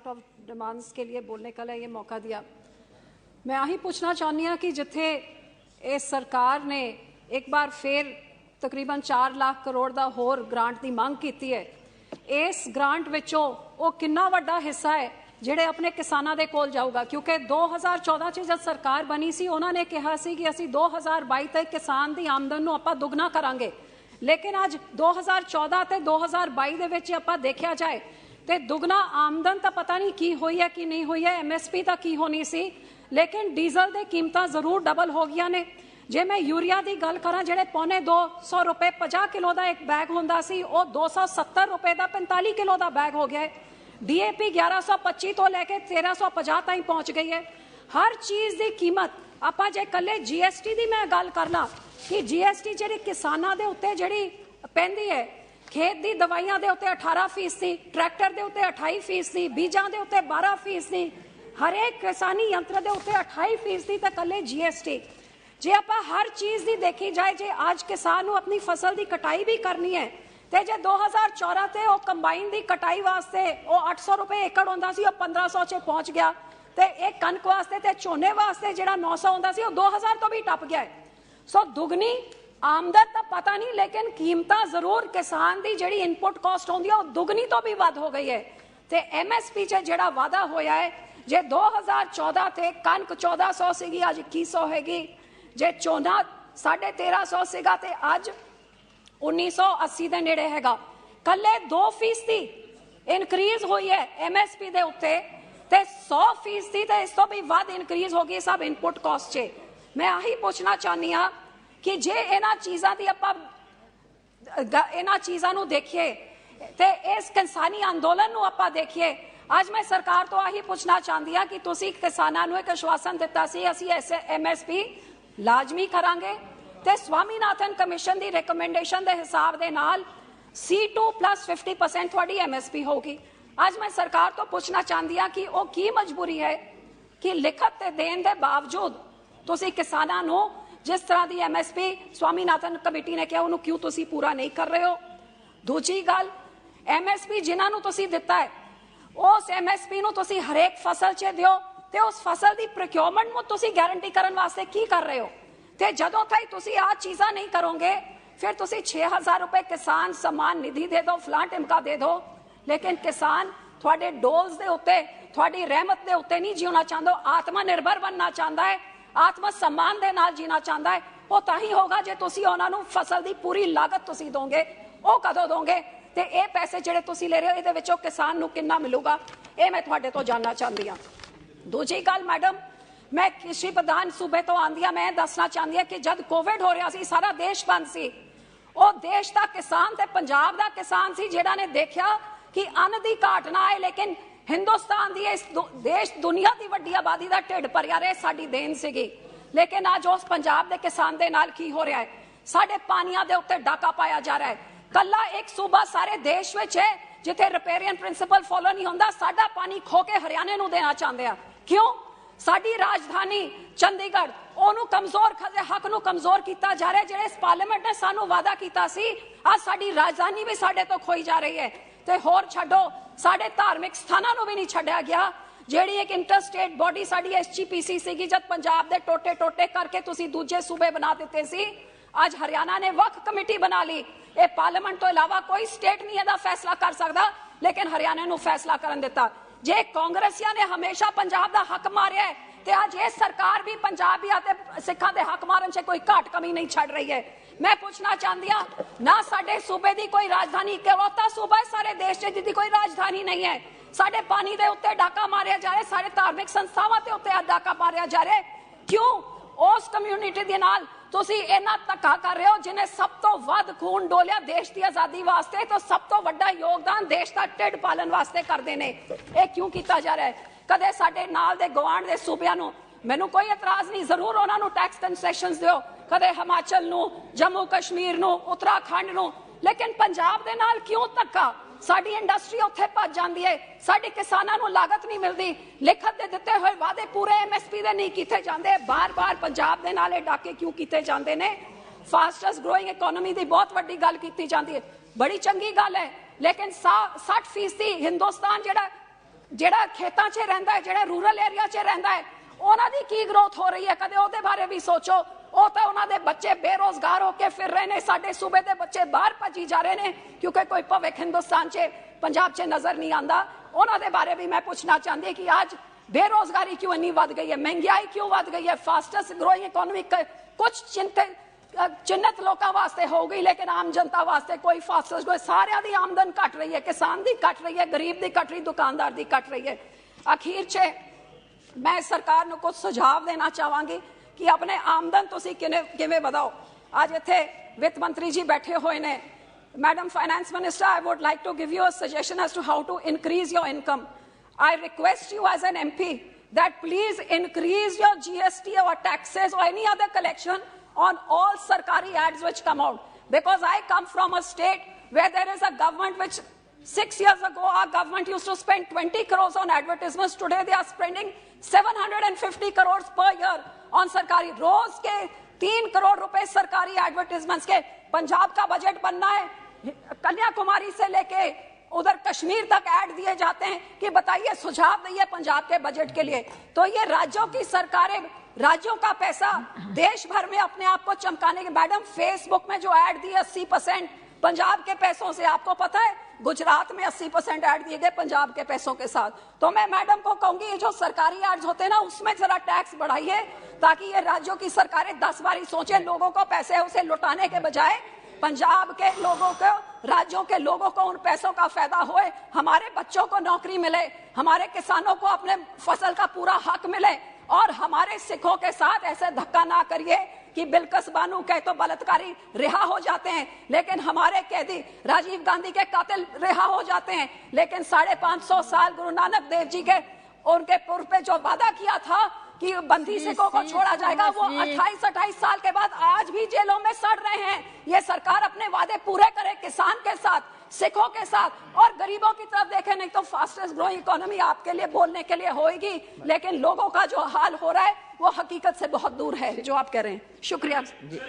Part of demands के लिए बोलने का लिए ये मौका दिया। मैं आही पूछना चाहनी हाँ कि जिथे इस सरकार ने एक बार फिर तकरीबन 4 लाख करोड़ का होर ग्रांट की मांग की है, इस ग्रांट विचों वो कितना वड्डा हिस्सा है ਜਿਹੜੇ अपने किसानों के कोल जाऊगा? क्योंकि 2014 च जब सरकार बनी सी उन्होंने कहा सी कि असी 2022 तक किसान की आमदन नूं आपां दुगना करांगे, लेकिन अज 2014 ते 2022 दे विच आपां देखिया जाए तो दुगना आमदन तो पता नहीं की हुई है कि नहीं हुई है, MSP तो की होनी सी, लेकिन डीजल दी कीमतां जरूर डबल हो गई ने। जे मैं यूरिया की गल करा, जिहड़े पौने 200 रुपए 50 किलो का एक बैग होंदा सी, वो 270 रुपए का 45 किलो का बैग हो गया है। DAP 1125 तो लैके 1350 तक पहुंच गई है। हर चीज़ की कीमत आपां जे कल्ले GST की मैं गल कर ला कि GST जिहड़ी किसानां दे उत्ते जिहड़ी पैंदी है, खेत की दवाइयां दे उत्ते 18%, ट्रैक्टर दे उत्ते 28%, बीजां दे उत्ते 12%, हरेक किसानी यंत्र दे उत्ते 28% तक कल्ले GST। जे आपां हर चीज़ की देखी जाए, जे आज किसान नूं अपनी फसल की कटाई भी करनी है ते जे 2014 ते वो कंबाइन की कटाई वास्ते वो 800 रुपए एकड़ होंदा सी, वो 1500 च पहुंच गया, ते एक कणक वास्ते ते झोने वास्ते जिहड़ा 900 होंदा सी, वो 2000 तो भी टप गया है। सो दुगनी आमदन तो पता नहीं, लेकिन कीमतां जरूर किसान की जिहड़ी इनपुट कॉस्ट होंदी है वो दुगनी तो भी वध हो गई है। ते MSP च जिहड़ा वादा होया है, जे 2014 ते कणक 1400 सीगी, अज 2100 हैगी, जे झोना 1350 सीगा ते अज 1980 के नेड़े हैगा। कल्ले 2% इनक्रीज हुई है MSP दे उत्ते, ते 100% ते इस तो भी वध इनक्रीज हो गई सब इनपुट कॉस्ट चे। मैं आही पूछना चाहनी हाँ कि जे इन्हां चीज़ां दी आपां इन्हां चीज़ां नूं देखिए ते इस किसानी अंदोलन नूं आपां देखिए, अज मैं सरकार तो आही पूछना चाहती हाँ कि तुसीं किसानां नूं एक आश्वासन दिता सी असीं MSP लाजमी करांगे, ते स्वामीनाथन कमीशन की रिकमेंडेशन के हिसाब के नाल C2 + 50% थोड़ी MSP होगी। आज मैं सरकार तो पूछना चाहती हाँ कि वो की मजबूरी है कि लिखत ते देन के बावजूद तुसी किसानां नूं जिस तरह की MSP स्वामीनाथन कमेटी ने कहा उन्होंने क्यों तुसी पूरा नहीं कर रहे हो? दूजी गल, MSP जिन्हां नूं तुसी दिता है उस MSP नूं तुसी हरेक फसल च दिओ, ते उस फसल की प्रोक्योरमेंट में तुसी गारंटी करन वास्ते की कर रहे हो? ते जदों तक तुसी आ चीज़ां नहीं करोगे, फिर तुसी 6000 रुपए किसान सम्मान निधि दे दो, फलां टिमका दे दो, लेकिन किसान थोड़े डोल्स दे उत्ते, थोड़ी रहमत दे उत्ते नहीं जीना चाहता, आत्मनिर्भर बनना चाहता है, आत्म सम्मान दे नाल जीना चाहता है। वो ताही होगा जे तुसी उन्हां नूं फसल की पूरी लागत तुसी दोगे। वो कदों दोगे? ते ये पैसे जिहड़े तुसी ले रहे हो, इहदे विचों किसान नूं कितना मिलूगा? ये मैं तुहाडे तो जानना चाहती हाँ। दूजी गल मैडम, मैं कृषि प्रधान सूबे तो आंदी हाँ, मैं दसना चाहती हाँ कि जब कोविड हो रहा सी, सारा देश बंद सी, वो देश का किसान ते पंजाब का किसान सी जिहड़ा ने देखा कि अन्न की घाट ना आए, लेकिन हिंदुस्तान की इस देश दुनिया की वड्डी आबादी का ढिड भरिया रहे साडी देन सीगी। लेकिन अज उस पंजाब के किसान के नाल की हो रहा है? साडे पानियां दे उत्ते डाका पाया जा रहा है। कला एक सूबा सारे देश विच है जिथे रिपेरियन प्रिंसिपल फॉलो नहीं होंदा, साडा पानी खो के हरियाणे नूं देना चाहते हैं। क्यों? साडी राजधानी चंडीगढ़ ओनू कमजोर हक नूं कमजोर किया जा रहा है। जिहड़े इस पार्लीमेंट ने सानू वादा किया सी, आज साडी राजधानी भी साडे तो खोई जा रही है। ते होर छड्डो, साडे धार्मिक स्थानां नूं भी नहीं छड्डिया गया। जिहड़ी एक इंटरस्टेट बॉडी साडी SGPC सीगी, जद पंजाब दे टोटे टोटे करके तुसीं दूजे सूबे बना दिते सी, आज हरियाणा ने वक्फ कमेटी बना ली। ये पार्लीमेंट तो इलावा कोई स्टेट नहीं इहदा फैसला कर सकता, लेकिन हरियाणा नूं फैसला करन दिता। जे कांग्रेसियां ने हमेशा पंजाब का हक मारिया है, ते आज ये सरकार भी पंजाबियां ते सिखां दे हक मारन से कोई घाट कमी नहीं छड़ रही है। मैं पूछना चाहती हाँ, ना साडे सूबे की कोई राजधानी, इकलौता सूबा है सारे देश जिहदी कोई राजधानी नहीं है। साडे पानी दे उत्ते डाका मारिया जा रहा है, साडे धार्मिक संस्थावां ते उत्ते डाका मारिया जा रहा है। क्यों? उस कम्यूनिटी दे नाल तुसी इन्ना धक्का कर रहे हो जिन्हें सब तो वध खून डोलिया देश की आज़ादी वास्ते, तो सब तो वड्डा योगदान देश का ढिड पालन वास्ते करते हैं। ये क्यों किया जा रहा है? कदे साडे नाल दे गवांढ दे सूबियां नूं मैनूं कोई इतराज़ नहीं, जरूर उन्हां नूं टैक्स कंसैशनस दिओ, कदे हिमाचल नूं, जम्मू कश्मीर नूं, उत्तराखंड नूं, लेकिन पंजाब दे नाल क्यों धक्का? साडी इंडस्ट्री उत्थे भज जाती है, साडे किसानां नूं लागत नहीं मिलती, लिखत दे दिते हुए वादे पूरे MSP दे नहीं कीते जांदे। बार बार पंजाब दे नाल डाके क्यों कीते जांदे ने? फास्टेस्ट ग्रोइंग इकोनॉमी की बहुत वड्डी गल कीती जांदी है, बड़ी चंगी गल है, लेकिन 60% हिंदुस्तान जिहड़ा ਜਿਹੜਾ ਖੇਤਾਂ 'ਚ ਰਹਿੰਦਾ ਹੈ, ਜਿਹੜਾ ਰੂਰਲ ਏਰੀਆ 'ਚ ਰਹਿੰਦਾ ਹੈ, ਉਹਨਾਂ ਦੀ ਕੀ ਗਰੋਥ ਹੋ ਰਹੀ ਹੈ? ਕਦੇ ਉਹਦੇ ਬਾਰੇ ਵੀ ਸੋਚੋ। ਉਹ ਤਾਂ ਉਹਨਾਂ ਦੇ ਬੱਚੇ ਬੇਰੋਜ਼ਗਾਰ ਹੋ ਕੇ ਫਿਰ ਰਹੇ ਨੇ, ਸਾਡੇ ਸੂਬੇ ਦੇ ਬੱਚੇ ਬਾਹਰ ਭੱਜੀ ਜਾ ਰਹੇ ਨੇ ਕਿਉਂਕਿ ਕੋਈ ਭਵਿੱਖ ਹਿੰਦੁਸਤਾਨ 'ਚ ਪੰਜਾਬ 'ਚ ਨਜ਼ਰ ਨਹੀਂ ਆਉਂਦਾ। ਉਹਨਾਂ ਦੇ ਬਾਰੇ ਵੀ ਮੈਂ ਪੁੱਛਣਾ ਚਾਹੁੰਦੀ ਕਿ ਅੱਜ बेरोजगारी क्यों इतनी बढ़ गई है, महंगाई क्यों बढ़ गई है? फास्टेस्ट ग्रोइंग इकोनॉमी कुछ चिन्हित लोगों वास्ते हो गई, लेकिन आम जनता वास्ते कोई फास्टेस्ट ग्रोइंग, सारियां दी आमदन घट रही है, किसान दी घट रही है, गरीब दी घट रही, दुकानदार दी घट रही है। अखीर च मैं सरकार नूं कुछ सुझाव देना चाहांगी कि अपने आमदन तुसीं किवें वधाओ। अज इत्थे वित्त मंत्री जी बैठे हुए ने, madam finance minister, I would like to give you a suggestion as to how to increase your income. I request you as an MP that please increase your GST or taxes or any other collection on all sarkari ads which come out. Because I come from a state where there is a government which 6 years ago our government used to spend 20 crores on advertisements. Today they are spending 750 crores per year on sarkari. रोज के 3 करोड़ रुपए सरकारी advertisements के। पंजाब का budget बनना है, कन्याकुमारी से लेके उधर कश्मीर तक ऐड दिए जाते हैं कि बताइए, सुझाव दिए पंजाब के बजट के लिए। तो ये राज्यों की सरकारें, राज्यों का पैसा देश भर में अपने आप को चमकाने के। मैडम फेसबुक में जो ऐड दिए 80% पंजाब के पैसों से, आपको पता है गुजरात में 80% ऐड दिए गए पंजाब के पैसों के साथ। तो मैं मैडम को कहूंगी ये जो सरकारी एड्स होते हैं ना, उसमें जरा टैक्स बढ़ाइए ताकि ये राज्यों की सरकारें 10 बारी सोचें, लोगों को पैसे उसे लुटाने के बजाय पंजाब के लोगों को, राज्यों के लोगों को उन पैसों का फायदा होए, हमारे बच्चों को नौकरी मिले, हमारे किसानों को अपने फसल का पूरा हक मिले, और हमारे सिखों के साथ ऐसे धक्का ना करिए कि बिल्किस बानो कहे तो बलात्कारी रिहा हो जाते हैं, लेकिन हमारे कैदी राजीव गांधी के कातिल रिहा हो जाते हैं, लेकिन 550 साल गुरु नानक देव जी के उनके पूर्व पे जो वादा किया था कि बंदी सिखों को छोड़ा जाएगा, वो 28 साल के बाद आज भी जेलों में सड़ रहे हैं। ये सरकार अपने वादे पूरे करे किसान के साथ, सिखों के साथ और गरीबों की तरफ देखे। नहीं तो फास्टेस्ट ग्रोइंग इकोनॉमी आपके लिए बोलने के लिए होगी, लेकिन लोगों का जो हाल हो रहा है वो हकीकत से बहुत दूर है जो आप कह रहे हैं। शुक्रिया।